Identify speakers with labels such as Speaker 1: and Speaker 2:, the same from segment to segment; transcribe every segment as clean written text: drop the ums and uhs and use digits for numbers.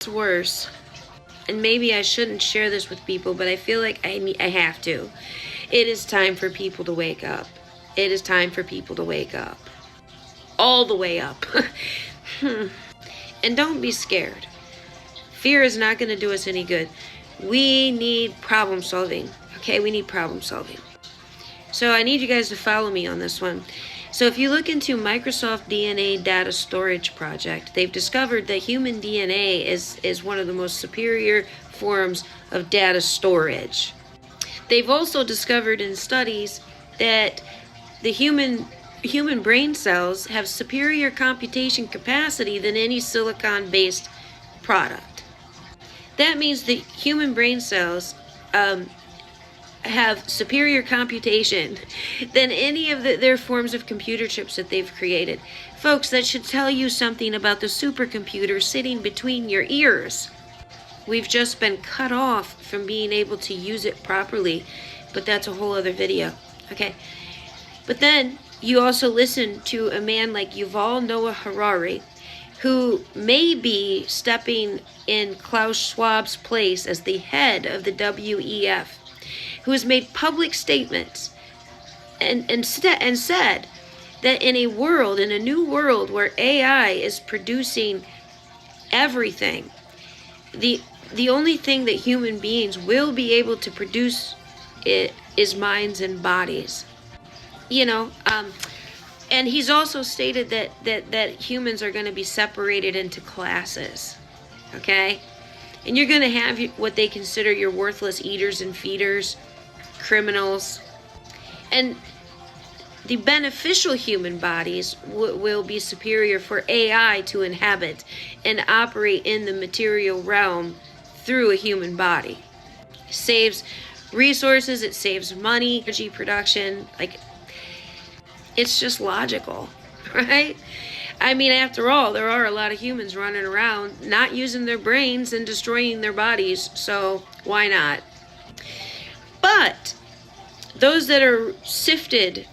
Speaker 1: gets worse, and maybe I shouldn't share this with people, but I feel like I have to. It is time for people to wake up. It is time for people to wake up. All the way up. And don't be scared. Fear is not going to do us any good. We need problem solving. Okay, we need problem solving. So I need you guys to follow me on this one. So if you look into Microsoft DNA Data Storage Project, they've discovered that human DNA is one of the most superior forms of data storage. They've also discovered in studies that the human brain cells have superior computation capacity than any silicon-based product. That means the human brain cells have superior computation than any of their forms of computer chips that they've created. Folks, that should tell you something about the supercomputer sitting between your ears. We've just been cut off from being able to use it properly, but that's a whole other video. Okay, but then you also listen to a man like Yuval Noah Harari, who may be stepping in Klaus Schwab's place as the head of the WEF, who has made public statements and said that in a new world where AI is producing everything, the only thing that human beings will be able to produce is minds and bodies. And he's also stated that humans are going to be separated into classes, okay? And you're going to have what they consider your worthless eaters and feeders, criminals, and the beneficial human bodies will be superior for AI to inhabit and operate in the material realm through a human body. It saves resources, it saves money, energy production, it's just logical, right? I mean, after all, there are a lot of humans running around not using their brains and destroying their bodies, so why not? But those that are sifted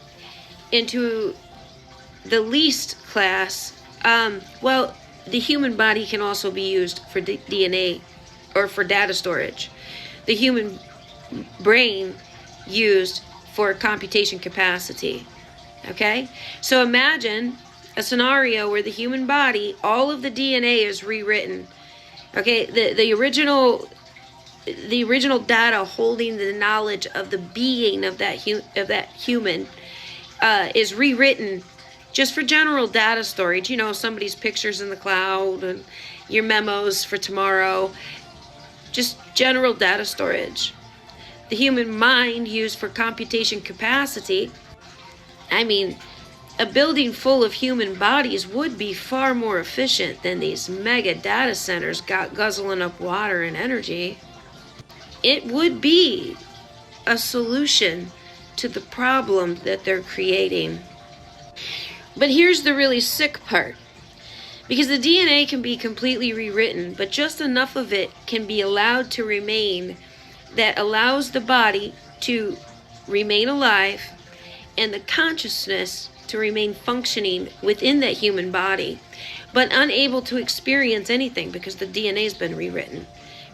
Speaker 1: into the least class, well, the human body can also be used for DNA or for data storage. The human brain used for computation capacity. Okay, so imagine a scenario where the human body, all of the DNA is rewritten. Okay, the original data holding the knowledge of the being of that human is rewritten just for general data storage. Somebody's pictures in the cloud and your memos for tomorrow. Just general data storage. The human mind used for computation capacity. I mean, a building full of human bodies would be far more efficient than these mega data centers guzzling up water and energy. It would be a solution to the problem that they're creating. But here's the really sick part. Because the DNA can be completely rewritten, but just enough of it can be allowed to remain that allows the body to remain alive and the consciousness to remain functioning within that human body, but unable to experience anything because the DNA has been rewritten,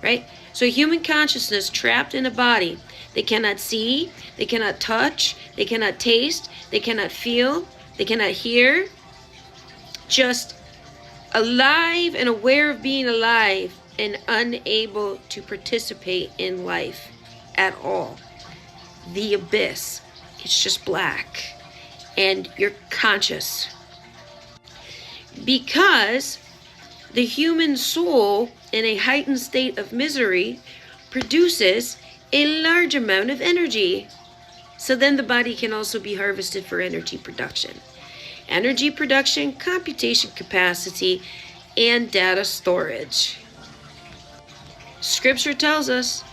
Speaker 1: right? So human consciousness trapped in a body. They cannot see, they cannot touch, they cannot taste, they cannot feel, they cannot hear, just alive and aware of being alive and unable to participate in life at all. The abyss. It's just black. And you're conscious. Because the human soul, in a heightened state of misery, produces a large amount of energy. So then the body can also be harvested for energy production. Energy production, computation capacity, and data storage. Scripture tells us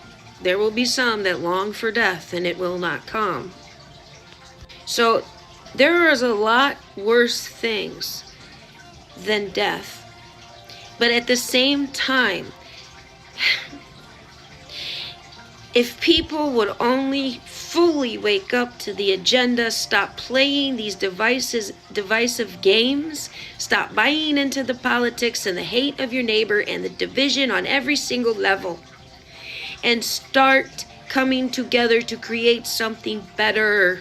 Speaker 1: there will be some that long for death and it will not come. So there is a lot worse things than death. But at the same time, If people would only fully wake up to the agenda, stop playing these divisive games, stop buying into the politics and the hate of your neighbor and the division on every single level, and start coming together to create something better.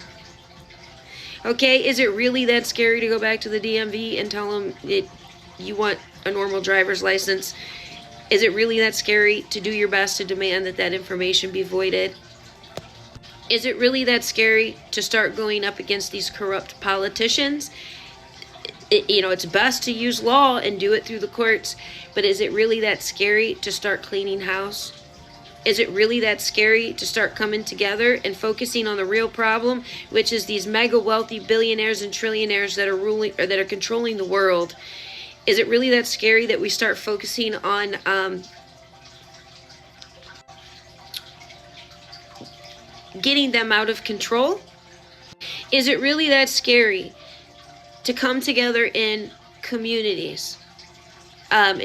Speaker 1: Okay, is it really that scary to go back to the DMV and tell them you want a normal driver's license? Is it really that scary to do your best to demand that information be voided? Is it really that scary to start going up against these corrupt politicians? It's best to use law and do it through the courts, but is it really that scary to start cleaning house? Is it really that scary to start coming together and focusing on the real problem, which is these mega wealthy billionaires and trillionaires that are ruling or that are controlling the world? Is it really that scary that we start focusing on getting them out of control? Is it really that scary to come together in communities? To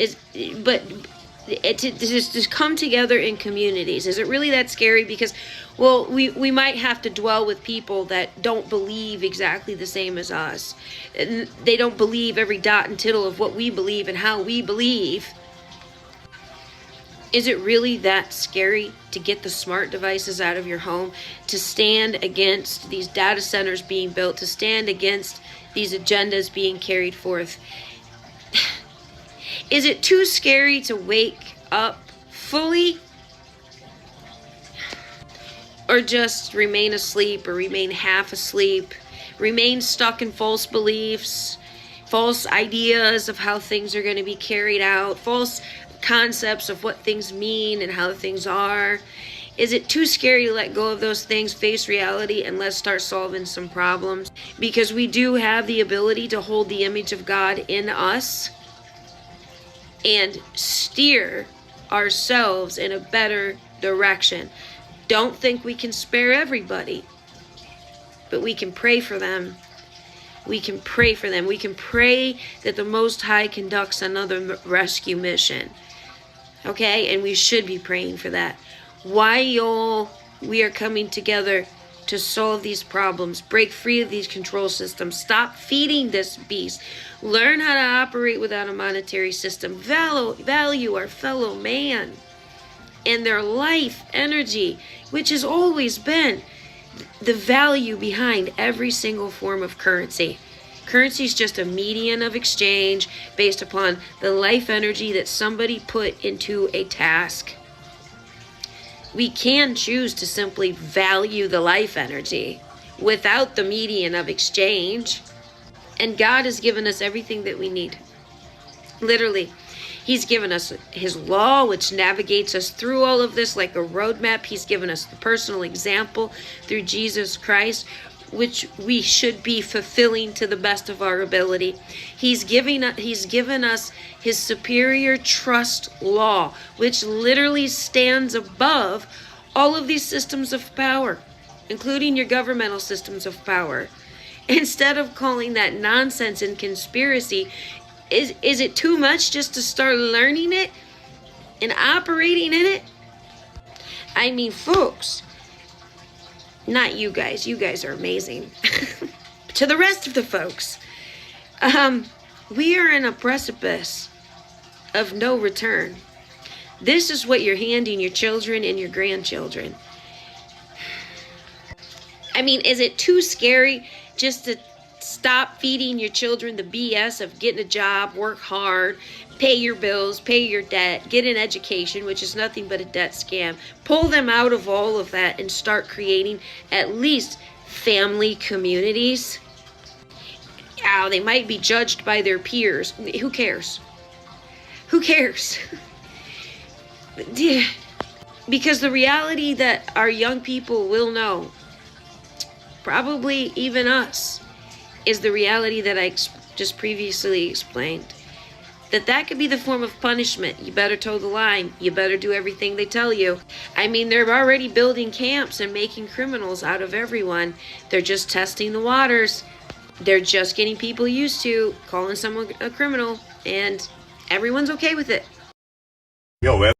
Speaker 1: just come together in communities. Is it really that scary? Because, well, we might have to dwell with people that don't believe exactly the same as us. And they don't believe every dot and tittle of what we believe and how we believe. Is it really that scary to get the smart devices out of your home, to stand against these data centers being built, to stand against these agendas being carried forth? Is it too scary to wake up fully? Or just remain asleep or remain half asleep? Remain stuck in false beliefs, false ideas of how things are going to be carried out, false concepts of what things mean and how things are? Is it too scary to let go of those things, face reality, and let's start solving some problems? Because we do have the ability to hold the image of God in us and steer ourselves in a better direction. Don't think we can spare everybody, but we can pray for them. We can pray for them. We can pray that the Most High conducts another rescue mission. Okay? And we should be praying for that. Why, y'all, we are coming together to solve these problems, break free of these control systems, stop feeding this beast, learn how to operate without a monetary system, value our fellow man and their life energy, which has always been the value behind every single form of currency. Currency is just a medium of exchange based upon the life energy that somebody put into a task. We can choose to simply value the life energy without the medium of exchange. And God has given us everything that we need. Literally. He's given us his law, which navigates us through all of this like a roadmap. He's given us the personal example through Jesus Christ, which we should be fulfilling to the best of our ability. He's given us his superior trust law, which literally stands above all of these systems of power, including your governmental systems of power. Instead of calling that nonsense and conspiracy, is it too much just to start learning it and operating in it? I mean, folks, not you guys. You guys are amazing. To the rest of the folks, we are in a precipice of no return. This is what you're handing your children and your grandchildren. I mean, is it too scary just to stop feeding your children the BS of getting a job, work hard, pay your bills, pay your debt, get an education, which is nothing but a debt scam? Pull them out of all of that and start creating at least family communities. Now, they might be judged by their peers. Who cares? Who cares? Because the reality that our young people will know, probably even us, is the reality that I just previously explained. That could be the form of punishment. You better toe the line. You better do everything they tell you. I mean, they're already building camps and making criminals out of everyone. They're just testing the waters. They're just getting people used to calling someone a criminal, and everyone's okay with it.
Speaker 2: Yo,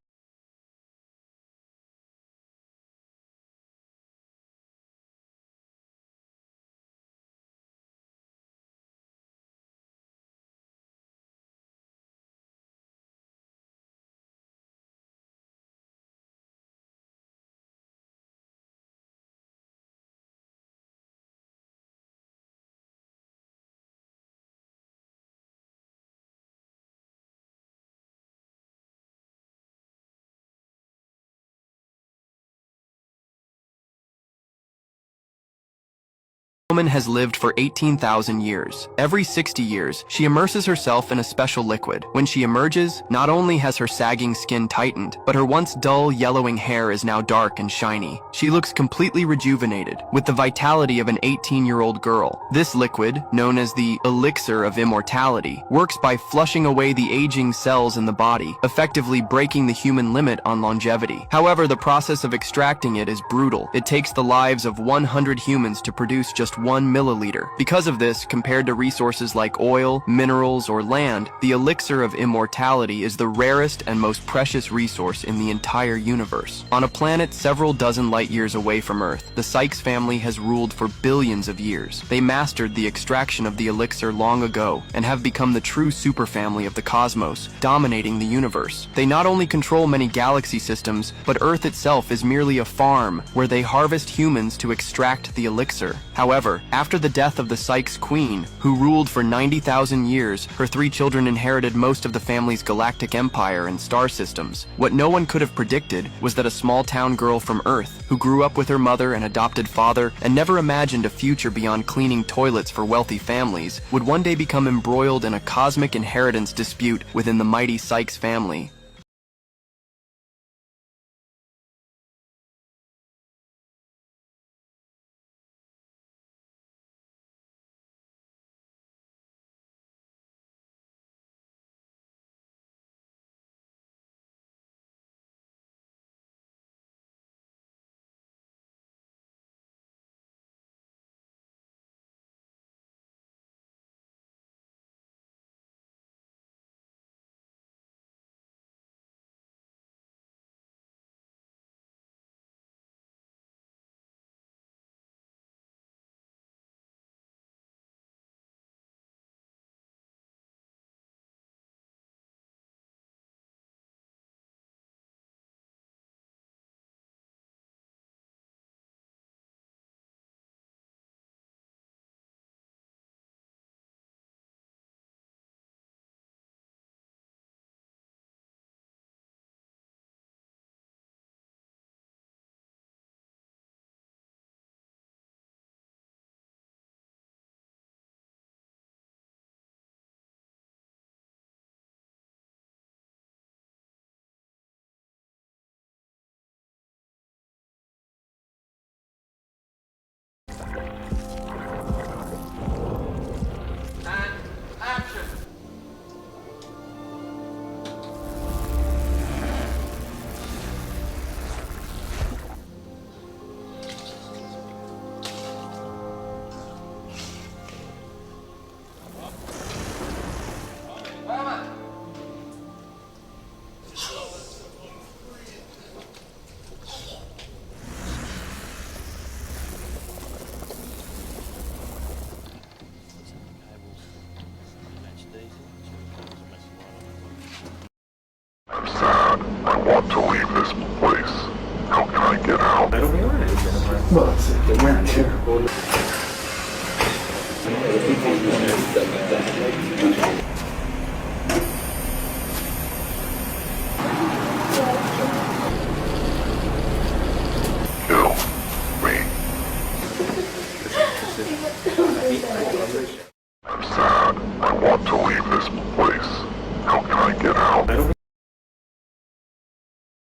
Speaker 2: Woman has lived for 18,000 years. Every 60 years, she immerses herself in a special liquid. When she emerges, not only has her sagging skin tightened, but her once dull, yellowing hair is now dark and shiny. She looks completely rejuvenated, with the vitality of an 18-year-old girl. This liquid, known as the elixir of immortality, works by flushing away the aging cells in the body, effectively breaking the human limit on longevity. However, the process of extracting it is brutal. It takes the lives of 100 humans to produce just 1 milliliter. Because of this, compared to resources like oil, minerals, or land, the elixir of immortality is the rarest and most precious resource in the entire universe. On a planet several dozen light years away from Earth, the Sykes family has ruled for billions of years. They mastered the extraction of the elixir long ago and have become the true superfamily of the cosmos, dominating the universe. They not only control many galaxy systems, but Earth itself is merely a farm where they harvest humans to extract the elixir. However, after the death of the Sykes queen, who ruled for 90,000 years, her 3 children inherited most of the family's galactic empire and star systems. What no one could have predicted was that a small-town girl from Earth, who grew up with her mother and adopted father and never imagined a future beyond cleaning toilets for wealthy families, would one day become embroiled in a cosmic inheritance dispute within the mighty Sykes family.
Speaker 3: I'm sad. I want to leave this place. How can I get out?
Speaker 4: Well, it's around here.
Speaker 3: Kill me. I'm sad. I want to